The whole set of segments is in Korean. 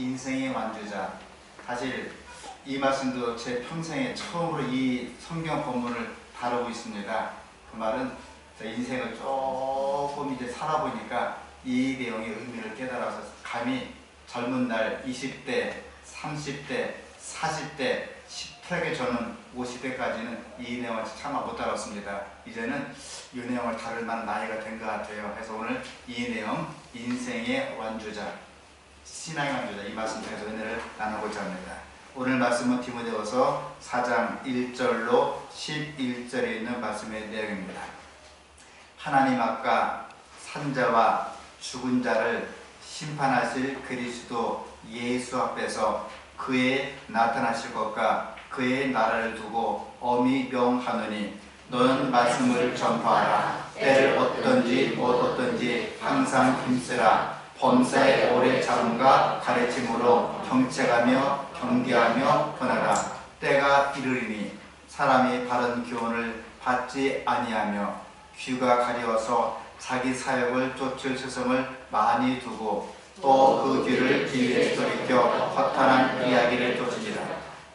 인생의 완주자. 사실 이 말씀도 제 평생에 처음으로 이 성경 본문을 다루고 있습니다. 그 말은 제 인생을 조금 이제 살아보니까 이 내용의 의미를 깨달아서 감히 젊은 날 20대, 30대, 40대, 18개 저는 50대까지는 이 내용을 차마 못 다뤘습니다. 이제는 이 내용을 다룰 만한 나이가 된 것 같아요. 그래서 오늘 이 내용, 인생의 완주자, 신앙의 완주자, 이 말씀 통해서 은혜를 나누고자 합니다. 오늘 말씀은 디모데후서 4장 1절로 11절에 있는 말씀의 내용입니다. 하나님 앞과 산자와 죽은 자를 심판하실 그리스도 예수 앞에서 그의 나타나실 것과 그의 나라를 두고 엄히 명하노니 너는 말씀을 전파하라. 때를 얻든지 못 얻든지 항상 힘쓰라. 범사에 오래 참음과 가르침으로 경책하며 경계하며 권하라. 때가 이르리니 사람이 바른 교훈을 받지 아니하며 귀가 가려워서 자기 사역을 쫓을 스승을 많이 두고 또 그 귀를 기회에 돌이켜 허탄한 이야기를 쫓으리라.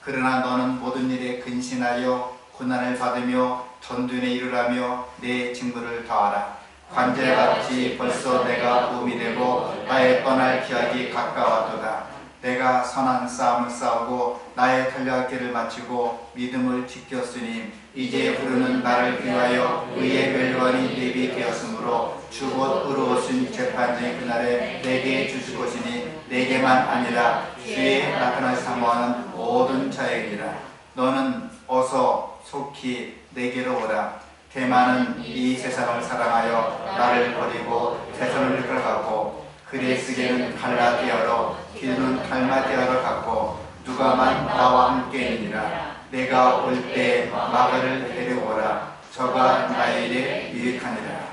그러나 너는 모든 일에 근신하여 고난을 받으며 전둔에 이르라며 내 직무를 다하라. 관제같이 벌써 내가 도움이 되고 나의 떠날 기약이 가까웠도다. 내가 선한 싸움을 싸우고 나의 달려갈 길을 마치고 믿음을 지켰으니 이제 부르는 나를 위하여 의의 멸관이 예비되었으므로 주 곧 의로우신 재판장의 그날에 내게 주실 것이니 내게만 아니라 주의 나타날 사모하는 모든 자에게니라. 너는 어서 속히 내게로 오라. 대만은 이 세상을 사랑하여 나를 버리고 세상을 가고 그레스게는 갈라디아로 길은 달마디아로 갔고 누가만 나와 함께 있느니라. 내가 올 때 마가를 데려오라. 저가 나에게 유익하니라.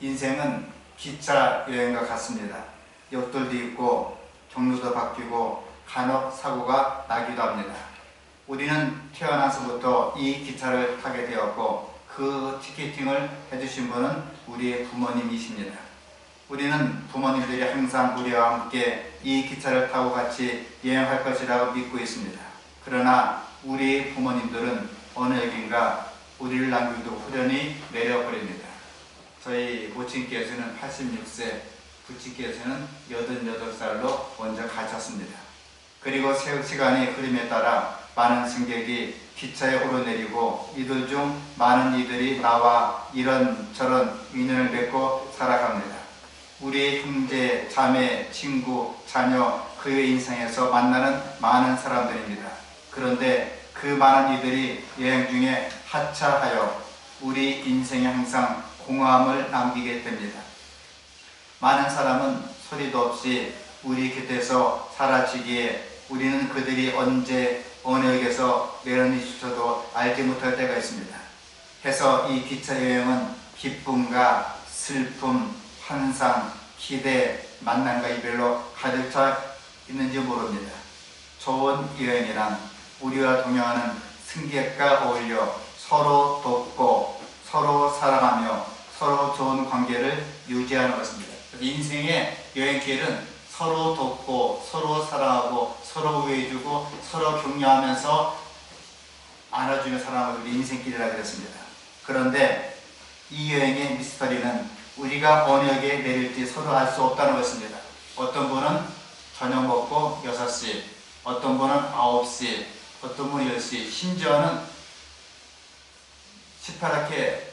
인생은 기차 여행과 같습니다. 역돌도 있고 경로도 바뀌고 간혹 사고가 나기도 합니다. 우리는 태어나서부터 이 기차를 타게 되었고 그 티켓팅을 해주신 분은 우리의 부모님이십니다. 우리는 부모님들이 항상 우리와 함께 이 기차를 타고 같이 여행할 것이라고 믿고 있습니다. 그러나 우리 부모님들은 어느 역인가 우리를 남기고 후련히 내려버립니다. 저희 모친께서는 86세, 부친께서는 88살로 먼저 가셨습니다. 그리고 시간의 흐름에 따라 많은 승객이 기차에 오르내리고 이들 중 많은 이들이 나와 이런저런 인연을 맺고 살아갑니다. 우리 형제, 자매, 친구, 자녀, 그의 인생에서 만나는 많은 사람들입니다. 그런데 그 많은 이들이 여행 중에 하차하여 우리 인생에 항상 공허함을 남기게 됩니다. 많은 사람은 소리도 없이 우리 곁에서 사라지기에 우리는 그들이 언제 어느 역에서 내려주셔도 알지 못할 때가 있습니다. 해서 이 기차 여행은 기쁨과 슬픔, 환상, 기대, 만남과 이별로 가득 차 있는지 모릅니다. 좋은 여행이란 우리와 동행하는 승객과 어울려 서로 돕고 서로 사랑하며 서로 좋은 관계를 유지하는 것입니다. 인생의 여행길은 서로 돕고 서로 사랑하고 서로 우애해주고 서로 격려하면서 안아주며 사랑하는 우리 인생길이라고 했습니다. 그런데 이 여행의 미스터리는 우리가 어느 역에 내릴지 서로 알 수 없다는 것입니다. 어떤 분은 저녁 먹고 6시, 어떤 분은 9시, 어떤 분은 10시, 심지어는 시퍼렇게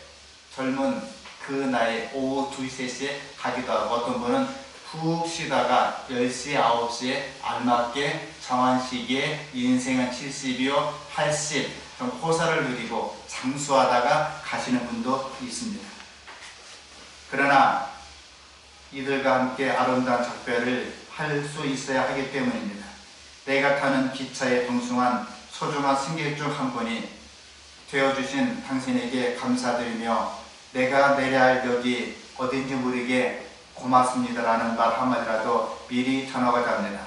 젊은 그 나이 오후 2, 3시에 가기도 하고 어떤 분은 푹 쉬다가 10시, 9시에 알맞게 정한 시기에 인생은 70이요, 80, 좀 호사를 누리고 장수하다가 가시는 분도 있습니다. 그러나 이들과 함께 아름다운 작별을 할 수 있어야 하기 때문입니다. 내가 타는 기차에 동승한 소중한 승객 중 한 분이 되어주신 당신에게 감사드리며 내가 내려야 할 역이 어딘지 모르게 고맙습니다라는 말 한마디라도 미리 전하고자 합니다.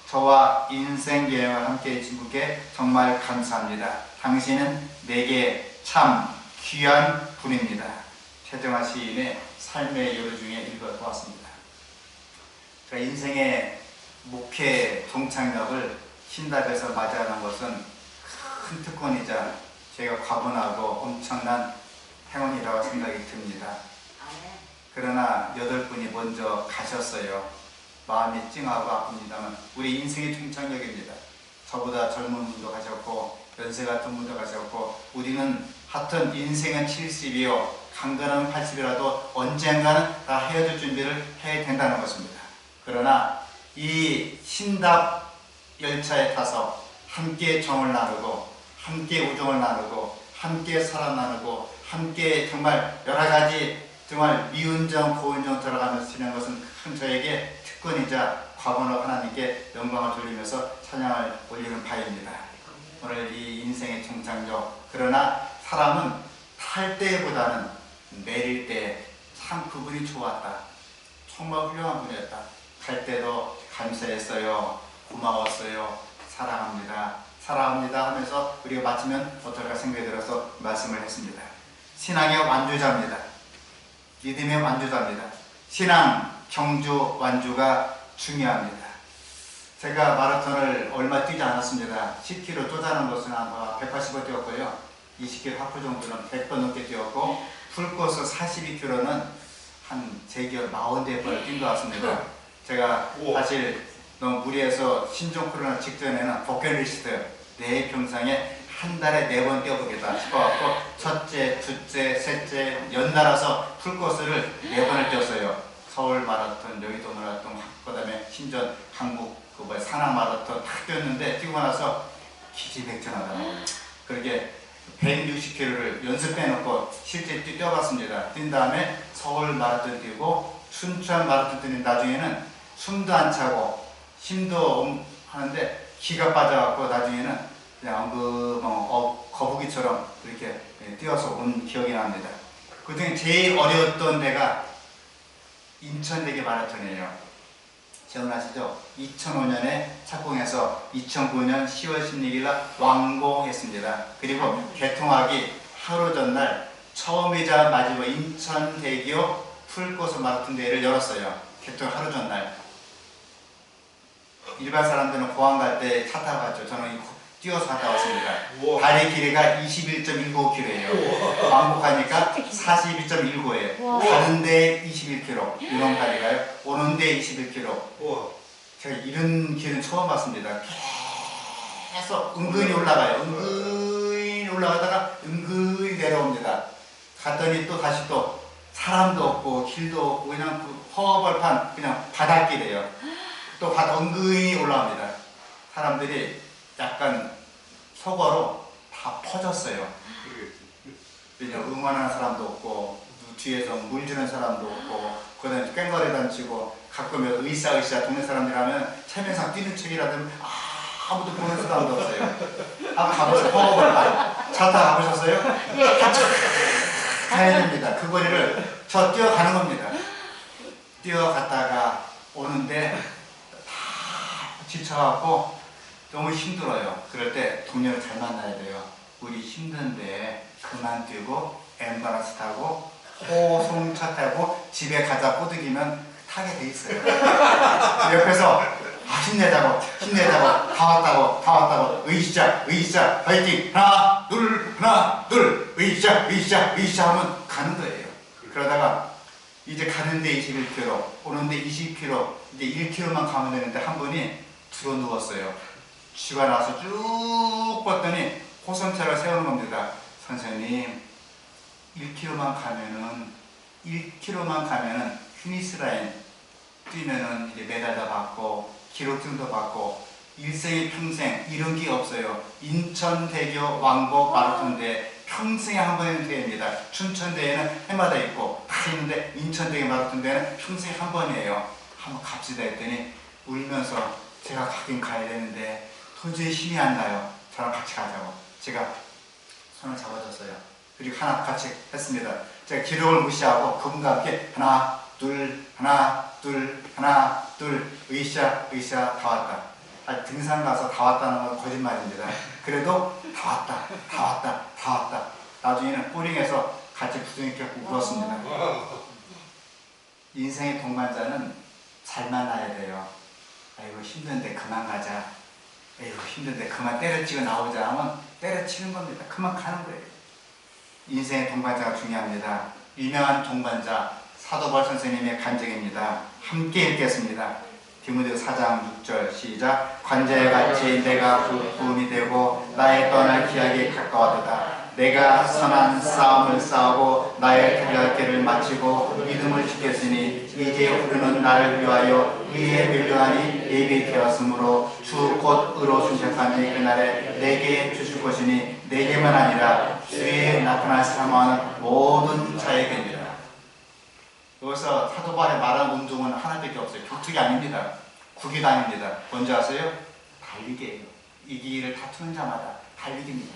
저와 인생 여행을 함께 해주신 분께 정말 감사합니다. 당신은 내게 참 귀한 분입니다. 최정화 시인의 삶의 여류 중에 읽어보았습니다. 인생의 목회 동창력을 신답에서 맞이하는 것은 큰 특권이자 제가 과분하고 엄청난 행운이라고 생각이 듭니다. 그러나 8분이 먼저 가셨어요. 마음이 찡하고 아픕니다만 우리 인생의 총창력입니다. 저보다 젊은 분도 가셨고 연세 같은 분도 가셨고 우리는 하여튼 인생은 70이요 강건한 80이라도 언젠가는 다 헤어질 준비를 해야 된다는 것입니다. 그러나 이 신답 열차에 타서 함께 정을 나누고 함께 우정을 나누고 함께 사랑 나누고 함께 정말 여러가지 정말 미운정 고운정 들어가면서 지내는 것은 큰 저에게 특권이자 과분하고 하나님께 영광을 돌리면서 찬양을 올리는 바입니다. 오늘 이 인생의 종착역 그러나 사람은 탈 때보다는 내릴 때 참 그분이 좋았다. 정말 훌륭한 분이었다. 갈 때도 감사했어요. 고마웠어요. 사랑합니다. 사랑합니다 하면서 우리가 마치면 어떨까 생각이 들어서 말씀을 했습니다. 신앙의 완주자입니다. 믿음의 완주자입니다. 신앙, 경주, 완주가 중요합니다. 제가 마라톤을 얼마 뛰지 않았습니다. 10km 쪼자는 것은 아마 180번 뛰었고요. 20km 하프 정도는 100번 넘게 뛰었고 풀코스 42km는 한 재기어 40대번을 뛴 것 같습니다. 제가 사실 너무 무리해서 신종 코로나 직전에는 버킷리스트 내 평생에 한 달에 4번 뛰어보겠다 싶어갖고 첫째, 둘째, 셋째 연달아서 풀코스를 4번을 뛰었어요. 서울 마라톤, 여의도 마라톤, 그 다음에 신전, 강북, 산악 마라톤 다 뛰었는데 뛰고 나서 기지백전하더라고요. 그렇게 160km를 연습해놓고 실제 뛰어봤습니다. 뛴 다음에 서울 마라톤 뛰고 춘천 마라톤 뛰는 나중에는 숨도 안 차고 힘도 하는데 기가 빠져갖고 나중에는 그냥 거북이처럼 이렇게 뛰어서 온 기억이 납니다. 그 중에 제일 어려웠던 데가 인천대교 마라톤이에요. 기억나시죠? 2005년에 착공해서 2009년 10월 16일 날 완공했습니다. 그리고 개통하기 하루 전날 처음이자 마지막 인천대교 풀코스 마라톤 대회를 열었어요. 개통 하루 전날. 일반 사람들은 공항 갈 때 차 타고 갔죠. 저는 뛰어서 갔다 왔습니다. 다리 길이가 21.19km예요. 왕복하니까 42.19예요. 가는데 21km. 이런 다리가요. 오는데 21km. 제가 이런 길은 처음 봤습니다. 계속 은근히 올라가요. 은근히 올라가다가 은근히 내려옵니다. 갔더니 또 다시 또 사람도 없고 길도 없고 그냥 허벌판 그냥 바닷길이에요. 또 은근히 올라옵니다. 사람들이 약간 속어로 다 퍼졌어요. 그냥 응원하는 사람도 없고 뒤에서 물 주는 사람도 없고 그다음에 꽹과리 단치고 가끔 으쌰으쌰 동네 사람들 하면 체면상 뛰는 척이라든 아무도 보는 사람도 없어요. 한번 가보세요. 허벌판 차 타고 가보셨어요? 가야 됩니다. 그 거리를 저 뛰어가는 겁니다. 뛰어갔다가 오는데 다 지쳐갖고 너무 힘들어요. 그럴 때 동료를 잘 만나야 돼요. 우리 힘든데 그만 뛰고 엠바라스 타고 호송차 타고 집에 가자 꼬드기면 타게 돼 있어요. 옆에서 힘내자고 다 왔다고 으이샤 파이팅 하나 둘 으이샤 하면 가는 거예요. 그러다가 이제 가는데 21km 오는데 20km 이제 1km만 가면 되는데 한 분이 들어 누웠어요. 쥐가 나와서 쭉 봤더니 호선차를 세우는 겁니다. 선생님 1km만 가면은 피니스라인 뛰면은 이제 메달도 받고 기록증도 받고 일생의 평생 이런 게 없어요. 인천대교 왕복 마라톤 대회 평생에 한 번의 대회입니다. 춘천대회는 해마다 있고 다 있는데 인천대교 마라톤 대회는 평생에 한 번이에요. 한번 갑시다 했더니 울면서 제가 가긴 가야 되는데 도저히 힘이 안 나요. 저랑 같이 가자고. 제가 손을 잡아줬어요. 그리고 하나 같이 했습니다. 제가 기록을 무시하고 그분과 함께 하나 둘 으이샤 다 왔다. 등산 가서 다 왔다는 건 거짓말입니다. 그래도 다 왔다. 나중에는 뿌링에서 같이 부둥이 껴고 울었습니다. 인생의 동반자는 잘 만나야 돼요. 아이고 힘든데 그만 가자. 아이고 힘든데 그만 때려치고 나오자 하면 때려치는 겁니다. 그만 가는 거예요. 인생의 동반자가 중요합니다. 유명한 동반자 사도바울 선생님의 간증입니다. 함께 읽겠습니다. 디모데 4장 6절 시작. 관자에 같이 내가 부음이 되고 나의 떠날 기약이 가까워도다. 내가 선한 싸움을 싸우고 나의 들어갈 길을 마치고 믿음을 지켰으니 이제 우리는 나를 위하여 의에 밀려하니 예비되었으므로 주 곧 의로 순책하니 그날에 내게 주실 것이니 내게만 아니라 주의 나타날 사모하는 모든 자에게니라. 여기서 사도 바울이 말하는 운동은 하나밖에 없어요. 격투기 아닙니다. 구기도 아닙니다. 뭔지 아세요? 달리기예요. 이기기를 다투는 자마다 달리기입니다.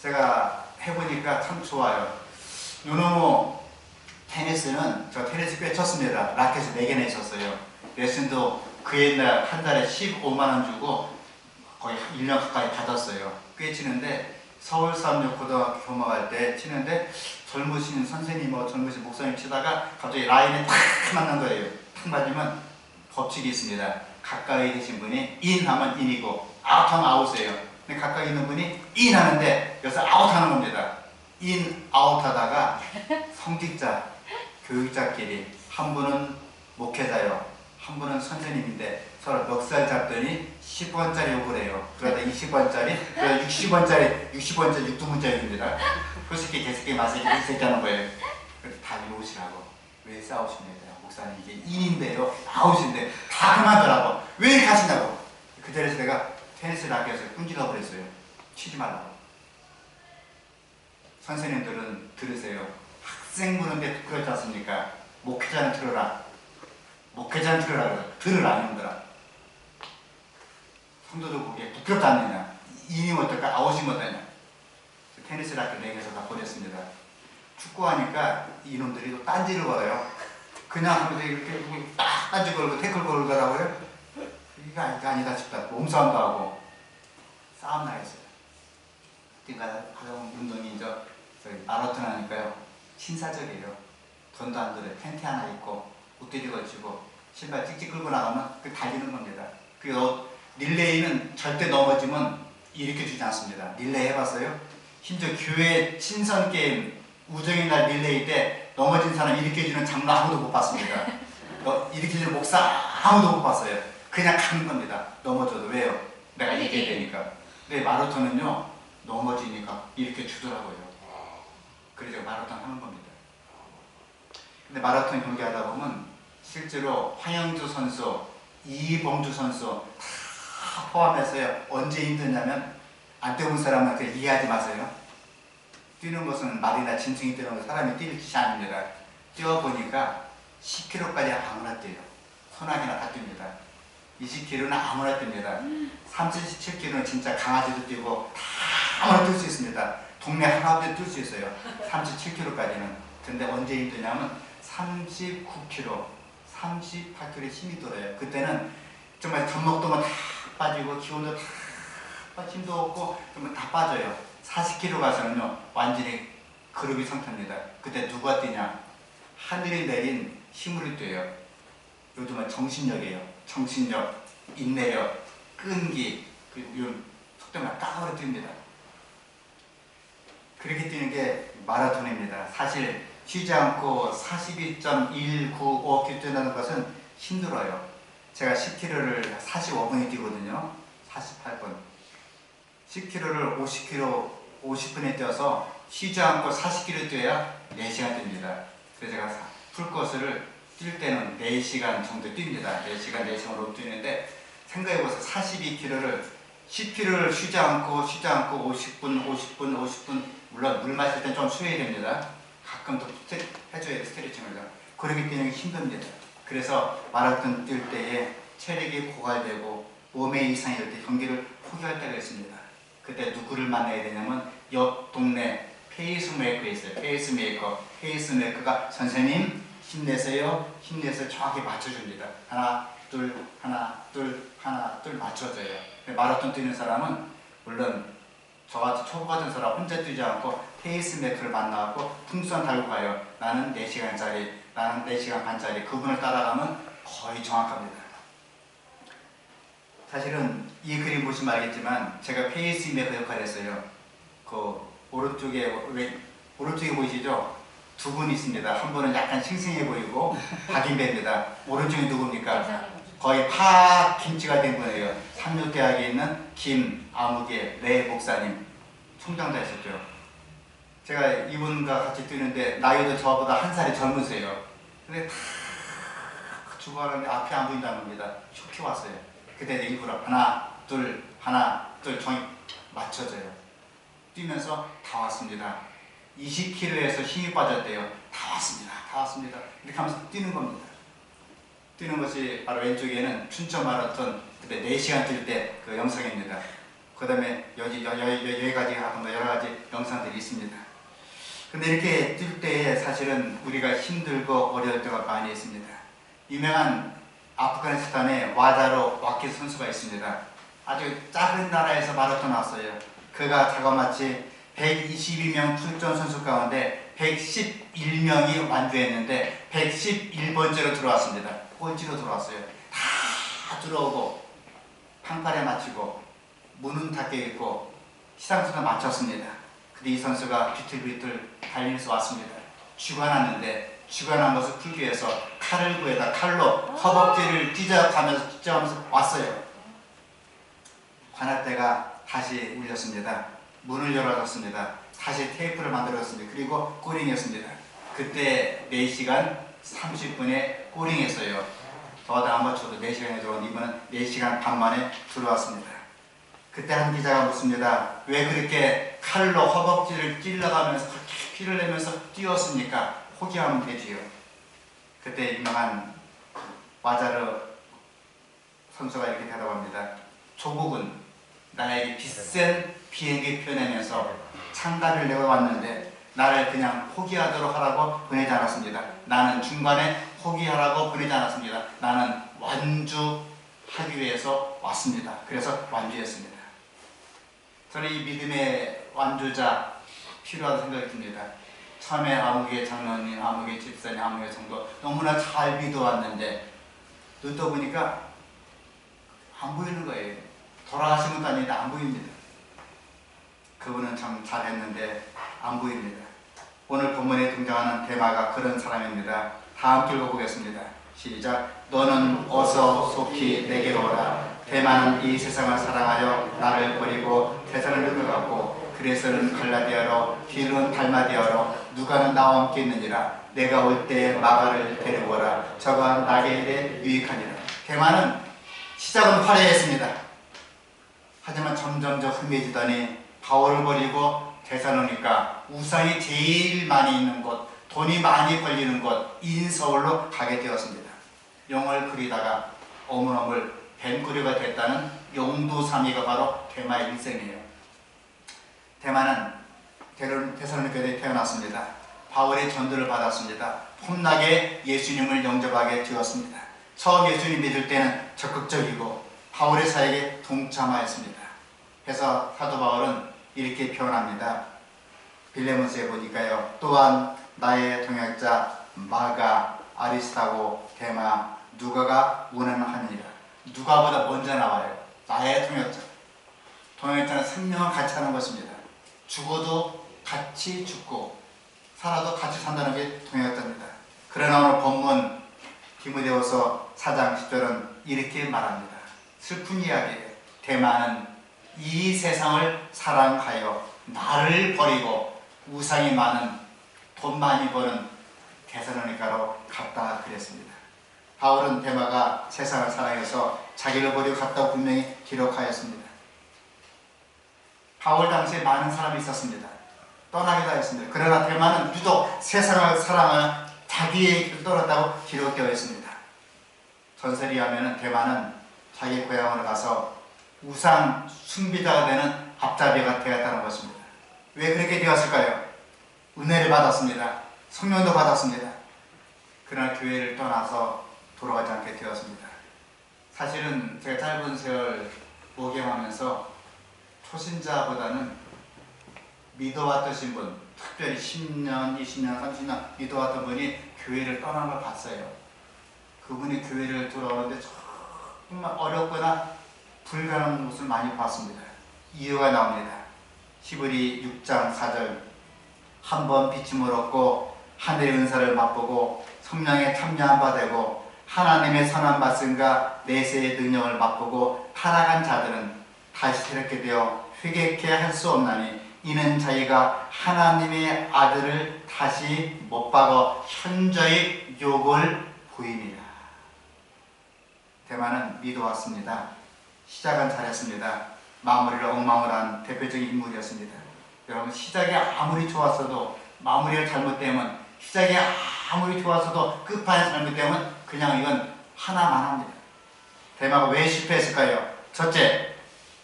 제가 해보니까 참 좋아요. 요노모 테니스는 저 테니스 꽤 쳤습니다. 라켓을 4개나 있었어요. 레슨도 그 옛날 한 달에 15만원 주고 거의 1년 가까이 받았어요. 꽤 치는데 서울삼육 고등학교 교목할 때 치는데 젊으신 선생님하고 젊으신 목사님 치다가 갑자기 라인에 탁 맞는 거예요. 탁 맞으면 법칙이 있습니다. 가까이 계신 분이 인 하면 인이고 아웃 하면 아웃이에요. 근데 가까이 있는 분이 인 하는데 여기서 아웃 하는 겁니다. 인 아웃 하다가 성직자, 교육자끼리 한 분은 목회자요, 한 분은 선생님인데 서로 멱살 잡더니 10원짜리 욕을 해요. 그러다 20원짜리, 그러다 60원짜리, 60원짜리 육두문자입니다. 그 새끼 개새끼 마새끼 이 새끼 하는 거예요. 그래서 다 이러시라고. 왜 싸우십니까? 목사님 이게 인인데요, 아웃인데 다 그만두라고. 왜 이렇게 하시냐고. 그 자리에서 내가 테니스 라켓을 끈질러 버렸어요. 치지 말라고. 선생님들은 들으세요. 학생 부르는데 부끄럽지 않습니까? 목회자는 들어라. 목회자는 들으라. 들으라 이놈들아. 성도들 보기에 부끄럽지 않느냐. 인이면 어떨까? 아웃이면 어떠냐. 테니스 라켓 4개에서 다 보냈습니다. 축구하니까 이놈들이 또 딴지를 걸어요. 그냥 하면서 이렇게 딱 딴지 걸고 태클 걸더라고요. 이게 아니다 싶다. 몸싸움도 하고 싸움 나겠어요. 그러니까 가장 운동이 이제 마라톤 하니까요. 신사적이에요. 돈도 안 들어요. 팬티 하나 입고 옷들이 걸치고 신발 찍찍 끌고 나가면 그 달리는 겁니다. 그 릴레이는 절대 넘어지면 일으켜주지 않습니다. 릴레이 해봤어요? 심지어 교회 친선 게임 우정의 날 릴레이 때 넘어진 사람 일으켜주는 장로 아무도 못 봤습니다. 일으켜주는 목사 아무도 못 봤어요. 그냥 가는 겁니다. 넘어져도. 왜요? 내가 이겨야 되니까. 근데 마라톤은요, 넘어지니까 일으켜주더라고요. 그래서 마라톤 하는 겁니다. 근데 마라톤 경기하다 보면 실제로 황영주 선수, 이봉주 선수 다 포함해서요. 언제 힘드냐면 안 뛰어본 사람은 그냥 이해하지 마세요. 뛰는 것은 말이나 짐승이 뛰는 건 사람이 뛸 짓이 아닙니다. 뛰어보니까 10km까지 아무나 뛰어요. 소나기나 다 뜁니다. 20km는 아무나 뜁니다. 37km는 진짜 강아지도 뛰고 다 아무나 뛸 수 있습니다. 동네 하나도 뛸 수 있어요. 37km까지는. 근데 언제 힘드냐면 39km, 38km에 힘이 들어요. 그때는 정말 밥 먹던 거 다 빠지고 기운도 다 힘도 없고 정말 다 빠져요. 40km 가서는요 완전히 그룹이 상태입니다. 그때 누가 뛰냐? 하늘이 내린 힘으로 뛰어요. 요즘은 정신력이에요. 정신력, 인내력, 끈기, 이런 속도가 깡으로 뜁니다. 그렇게 뛰는 게 마라톤입니다. 사실 쉬지 않고 42.195km 뛰는 것은 힘들어요. 제가 10km를 45분에 뛰거든요. 48분. 10km를 50분에 뛰어서 쉬지 않고 40km 뛰어야 4시간 뜁니다. 그래서 제가 풀코스를 뛸 때는 4시간 정도 뜁니다. 4시간, 4시간으로 뛰는데 생각해보세요. 42km를 10km를 쉬지 않고 50분 물론 물 마실 땐 좀 쉬어야 됩니다. 가끔 더 해줘야 돼. 스트레칭을. 그렇게 뛰는 게 힘듭니다. 그래서 마라톤 뛸 때에 체력이 고갈되고 몸에 이상이 될 때 경기를 포기할 때가 있습니다. 그때 누구를 만나야 되냐면 옆 동네 페이스메이커 있어요. 페이스메이커가 선생님 힘내세요. 힘내서 정확히 맞춰줍니다. 하나 둘 맞춰줘요. 마라톤 뛰는 사람은 물론 저같이 초보 같은 사람 혼자 뛰지 않고 페이스메이커를 만나고 풍선 달고 가요. 나는 4시간짜리, 나는 4시간 반짜리. 그분을 따라가면 거의 정확합니다. 사실은 이 그림 보시면 알겠지만 제가 페이스메이커 역할을 했어요. 그 오른쪽에 보이시죠? 두 분 있습니다. 한 분은 약간 싱싱해 보이고 박인배입니다. 오른쪽이 누굽니까? 거의 파 김치가 된 분이에요. 삼육대학에 있는 김아무개 레 목사님, 총장도 했었죠. 제가 이분과 같이 뛰는데 나이도 저보다 한 살이 젊으세요. 근데 다 죽어가는데 앞이 안 보인다는 겁니다. 슉 왔어요. 그때 일부러 하나 둘 정이 맞춰져요. 뛰면서 다 왔습니다. 20km에서 힘이 빠졌대요. 다 왔습니다. 이렇게 하면서 뛰는 겁니다. 뛰는 것이 바로 왼쪽에는 춘천 마라톤 그때 4시간 뛸 때 그 영상입니다. 그 다음에 여기까지 하던 여러 가지 영상들이 있습니다. 근데 이렇게 뛸 때에 사실은 우리가 힘들고 어려울 때가 많이 있습니다. 유명한 아프가니스탄의 와자로 와키 선수가 있습니다. 아주 작은 나라에서 마라톤 왔어요. 그가 자그마치 122명 출전 선수 가운데 111명이 완주했는데 111번째로 들어왔습니다. 꼴찌로 들어왔어요. 다 들어오고 판판에 마치고 문은 닫혀있고 시상수도 마쳤습니다. 근데 이 선수가 비틀비틀 달리면서 왔습니다. 쥐가 났는데 쥐가 난 것을 풀기 위해서 칼을 구해다 칼로 허벅지를 찢어가면서 왔어요. 관할대가 다시 울렸습니다. 문을 열어줬습니다. 다시 테이프를 만들었습니다. 그리고 꼬링했습니다. 그때 4시간 30분에 꼬링했어요. 더하다 안 맞춰도 4시간에 들어온 이분은 4시간 반 만에 들어왔습니다. 그때 한 기자가 묻습니다. 왜 그렇게 칼로 허벅지를 찔러가면서 그렇게 피를 내면서 뛰었습니까? 포기하면 되지요. 그때 유명한 와자르 선수가 이렇게 대답합니다. 조국은 나에게 비싼 비행기 표내면서 창가를 내어 왔는데 나를 그냥 포기하도록 하라고 보내지 않았습니다. 나는 중간에 포기하라고 보내지 않았습니다. 나는 완주하기 위해서 왔습니다. 그래서 완주했습니다. 저는 이 믿음의 완주자 필요하다고 생각이 듭니다. 처음에 아무개 장로님, 아무개 집사님, 아무개 성도 너무나 잘 믿어왔는데 눈 떠보니까 안 보이는 거예요. 돌아가신 것도 아닌데 안 보입니다. 그분은 참 잘했는데 안 보입니다. 오늘 본문에 등장하는 대마가 그런 사람입니다. 다음 줄 읽어보겠습니다. 시작. 너는 어서 속히 내게로 오라. 대마는 이 세상을 사랑하여 나를 버리고 대사를 갔고 그레스는 갈라디아로 길은 달마디아로 누가는 나와 함께 있느니라. 내가 올 때 마가를 데리고 오라. 저가 나에게 유익하니라. 대마는 시작은 화려했습니다. 하지만 점점 흠해지더니 바울을 버리고 데살로니가 우상이 제일 많이 있는 곳, 돈이 많이 걸리는 곳 인서울로 가게 되었습니다. 영을 그리다가 어물어물 뱀꾸리가 됐다는 용두사미가 바로 대마의 일생이에요. 대마는 데살로니가에 태어났습니다. 바울의 전도를 받았습니다. 폼나게 예수님을 영접하게 되었습니다. 처음 예수님 믿을 때는 적극적이고 바울의 사역에 동참하였습니다. 그래서 사도 바울은 이렇게 표현합니다. 빌레몬스에 보니까요. 또한 나의 동역자 마가, 아리스타고, 데마, 누가가 운행하니라. 누가보다 먼저 나와요. 나의 동역자. 동역자는 생명을 같이 하는 것입니다. 죽어도 같이 죽고 살아도 같이 산다는 게 동역자입니다. 그러나 오늘 본문 디모데후서 4장 10절은 이렇게 말합니다. 슬픈 이야기예요. 대마는 이 세상을 사랑하여 나를 버리고 우상이 많은 돈 많이 버는 데살로니가로 갔다 그랬습니다. 바울은 대마가 세상을 사랑해서 자기를 버리고 갔다고 분명히 기록하였습니다. 바울 당시에 많은 사람이 있었습니다. 떠나기도 하였습니다. 그러나 대마는 유독 세상을 사랑하여 자기의 길을 떠났다고 기록되어 있습니다. 전설이 하면 대마는 자기 고향으로 가서 우상 숭배자가 되는 앞잡이가 되었다는 것입니다. 왜 그렇게 되었을까요? 은혜를 받았습니다. 성령도 받았습니다. 그러나 교회를 떠나서 돌아가지 않게 되었습니다. 사실은 제가 짧은 세월 목양하면서 초신자보다는 믿어왔던 분, 특별히 10년, 20년, 30년 믿어왔던 분이 교회를 떠난 걸 봤어요. 그분이 교회를 돌아오는데 정말 어렵거나 불가능한 것을 많이 봤습니다. 이유가 나옵니다. 히브리 6장 4절 한 번 비침을 얻고 하늘의 은사를 맛보고 성령의 참여한 바 되고 하나님의 선한 말씀과 내세의 능력을 맛보고 타락한 자들은 다시 새롭게 되어 회개케 할 수 없나니 이는 자기가 하나님의 아들을 다시 못 박어 현저히 욕을 보입니다. 대만은 믿어왔습니다. 시작은 잘했습니다. 마무리를 엉망을 한 대표적인 인물이었습니다. 여러분, 시작이 아무리 좋았어도 마무리가 잘못되면, 시작이 아무리 좋았어도 끝판이 잘못되면 그냥 이건 하나만 합니다. 대마가 왜 실패했을까요? 첫째,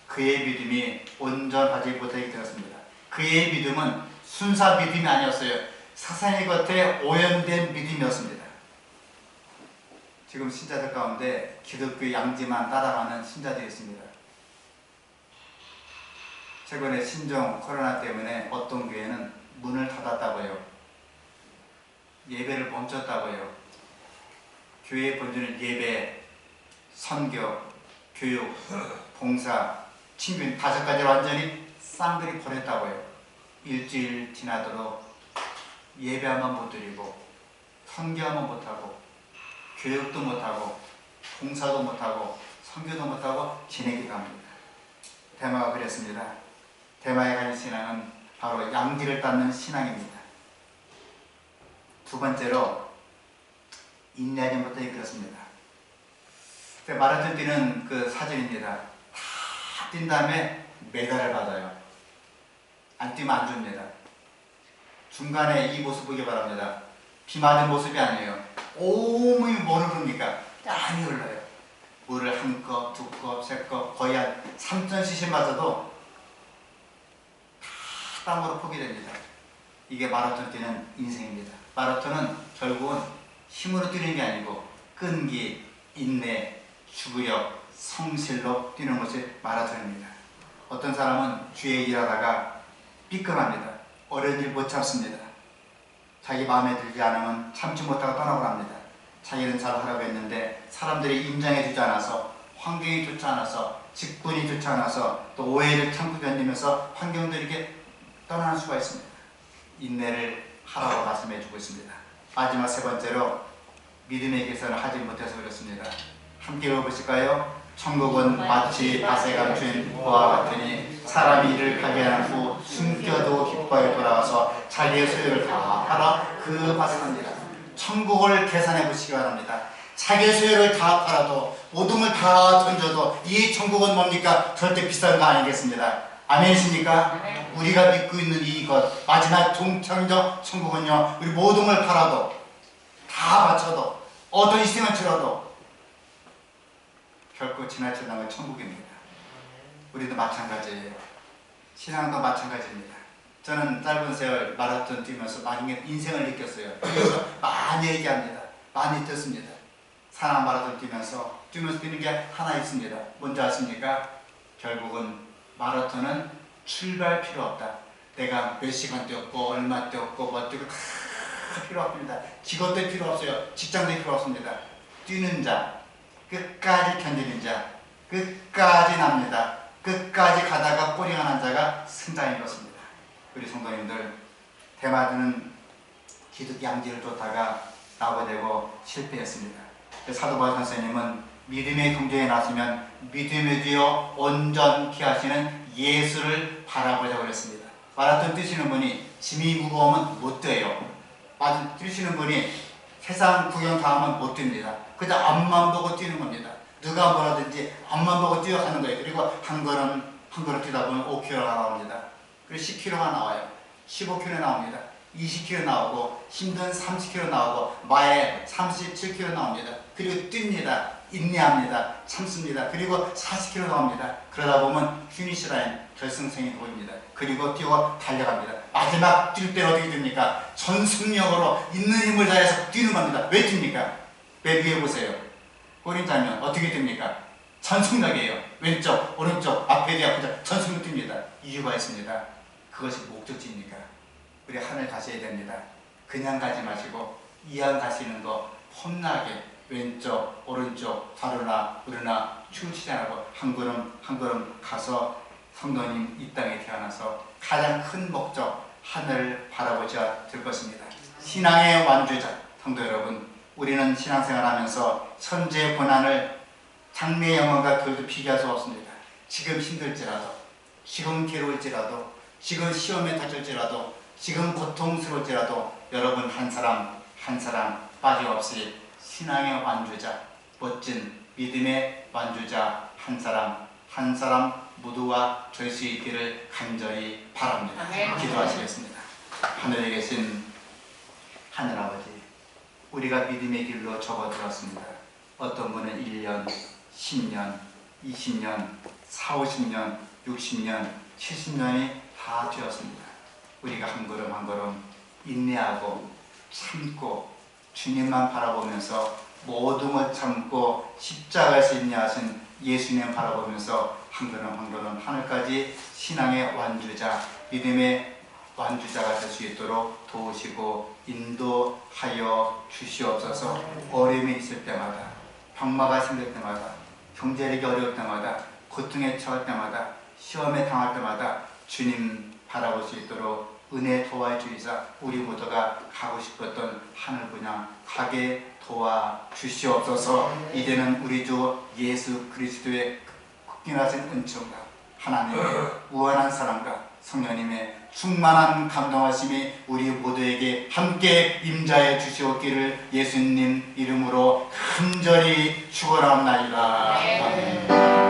그의 믿음이 온전하지 못하게 되었습니다. 그의 믿음은 순사 믿음이 아니었어요. 사상의 겉에 오염된 믿음이었습니다. 지금 신자들 가운데 기독교 양지만 따라가는 신자들이 있습니다. 최근에 신종 코로나 때문에 어떤 교회는 문을 닫았다고 해요. 예배를 멈췄다고 해요. 교회의 본질은 예배, 선교, 교육, 봉사, 친분 5가지를 완전히 쌍들이 버렸다고 해요. 일주일 지나도록 예배하면 못 드리고 선교하면 못하고 교육도 못하고 봉사도 못하고 선교도 못하고 지내기도 합니다. 대마가 그랬습니다. 대마에 가진 신앙은 바로 양지를 닦는 신앙입니다. 두 번째로 인내하지 못하게 그렇습니다. 마라톤 뛰는 그 사진입니다. 다 뛴 다음에 메달을 받아요. 안 뛰면 안 줍니다. 중간에 이 모습 보기 바랍니다. 비 맞은 모습이 아니에요. 온몸이 뭐를 흐릅니까? 많이 흘러요. 물을 1컵, 2컵, 3컵, 거의 한 3,000cc 맞아도 다 땀으로 포기됩니다. 이게 마라톤 뛰는 인생입니다. 마라톤은 결국은 힘으로 뛰는 게 아니고 끈기, 인내, 주구력, 성실로 뛰는 것이 마라톤입니다. 어떤 사람은 주에 일하다가 삐끔합니다. 어려운 일 못 참습니다. 자기 마음에 들지 않으면 참지 못하고 떠나고 합니다. 자기는 잘하라고 했는데 사람들이 인정해주지 않아서, 환경이 좋지 않아서, 직분이 좋지 않아서, 또 오해를 참고 견디면서 환경들에게 떠나는 수가 있습니다. 인내를 하라고 말씀해주고 있습니다. 마지막 세 번째로 믿음의 개선을 하지 못해서 그렇습니다. 함께 읽어보실까요? 천국은 마치 밭에 감춘 보와 같으니 사람이 이를 가게 한 후 숨겨도 기뻐하여 돌아와서 자기의 소유를 다 팔아 그 밭을 삽니다. 천국을 계산해 보시기 바랍니다. 자기의 소유를 다 팔아도 모든 걸 다 던져도 이 천국은 뭡니까? 절대 비싼 거 아니겠습니다. 아멘이십니까? 우리가 믿고 있는 이것, 마지막 종착적 천국은요, 우리 모든 걸 팔아도 다 바쳐도 어떤 희생을 치러도 결코 지나치지 않은 천국입니다. 우리도 마찬가지예요. 신앙도 마찬가지입니다. 저는 짧은 세월 마라톤 뛰면서 많이 인생을 느꼈어요. 그래서 많이 얘기합니다. 많이 듣습니다. 사람 마라톤 뛰면서 뛰는 게 하나 있습니다. 뭔지 아십니까? 결국은 마라톤은 출발 필요 없다. 내가 몇 시간 뛰었고 얼마 뛰었고 뭐 뛰고 다 필요 없습니다. 직업도 필요 없어요. 직장도 필요 없습니다. 뛰는 자, 끝까지 견디는 자, 끝까지 납니다. 끝까지 가다가 꼬리가 난 자가 승자인 것입니다. 우리 성도님들, 대마도는 기독 양지를 쫓다가 나고되고 실패했습니다. 사도 바울 선생님은 믿음의 경주에 나서면 믿음에 뒤어 온전케 하시는 예수를 바라보자고 그랬습니다. 마라톤 뛰시는 분이 짐이 무거우면 못 뛰어요. 뛰시는 분이 세상 구경 다 하면 못 뜁니다. 그저 앞만 보고 뛰는 겁니다. 누가 뭐라든지 앞만 보고 뛰어가는 거예요. 그리고 한 걸음 뛰다 보면 5km가 나옵니다. 그리고 10km가 나와요. 15km 나옵니다. 20km 나오고 힘든 30km 나오고 마에 37km 나옵니다. 그리고 뜁니다. 인내합니다. 참습니다. 그리고 40km 나옵니다. 그러다 보면 피니시 라인 결승선이 보입니다. 그리고 뛰고 달려갑니다. 마지막 뛸 때 어떻게 됩니까? 전속력으로 있는 힘을 다해서 뛰는 겁니다. 왜 뜁니까? 왜 위에 보세요. 꼬린 짜면 어떻게 됩니까? 전속력이에요. 왼쪽, 오른쪽, 앞에 뒤 앞에 전속력 뜁니다. 이유가 있습니다. 그것이 목적지입니까? 우리 하늘 가셔야 됩니다. 그냥 가지 마시고 이왕 가시는 거 험나게 왼쪽, 오른쪽, 좌로나 우로나 치우치지 않고 한 걸음 한 걸음 가서 성도님 이 땅에 태어나서 가장 큰 목적 하늘을 바라보자 될 것입니다. 신앙의 완주자 성도 여러분, 우리는 신앙생활하면서 현재 고난을 장래의 영혼과 결도 비교할 수 없습니다. 지금 힘들지라도, 지금 괴로울지라도, 지금 시험에 다칠지라도, 지금 고통스러울지라도 여러분 한 사람 한 사람 빠짐없이 신앙의 완주자, 멋진 믿음의 완주자 한 사람 한 사람 모두가 될 수 있기를 간절히 바랍니다. 기도하시겠습니다. 하늘에 계신 하늘아버지, 우리가 믿음의 길로 접어들었습니다. 어떤 분은 1년, 10년, 20년, 40, 50년, 60년, 70년이 다 되었습니다. 우리가 한 걸음 한 걸음 인내하고 참고 주님만 바라보면서 모든 걸 참고 십자가에서 인내하신 예수님 바라보면서 한 걸음 한 걸음 하늘까지 신앙의 완주자, 믿음의 완주자가 될 수 있도록 도우시고 인도하여 주시옵소서. 어려움이 있을 때마다, 병마가 생길 때마다, 경제력이 어려울 때마다, 고통에 처할 때마다, 시험에 당할 때마다 주님 바라볼 수 있도록 은혜 도와주시사 우리 모두가 가고 싶었던 하늘 분야 가게 도와주시옵소서. 이제는 우리 주 예수 그리스도의 극진하신 은총과 하나님의 무한한 사랑과 성령님의 충만한 감동하심이 우리 모두에게 함께 임자해 주시옵기를 예수님 이름으로 간절히 축원합나이다. 아멘.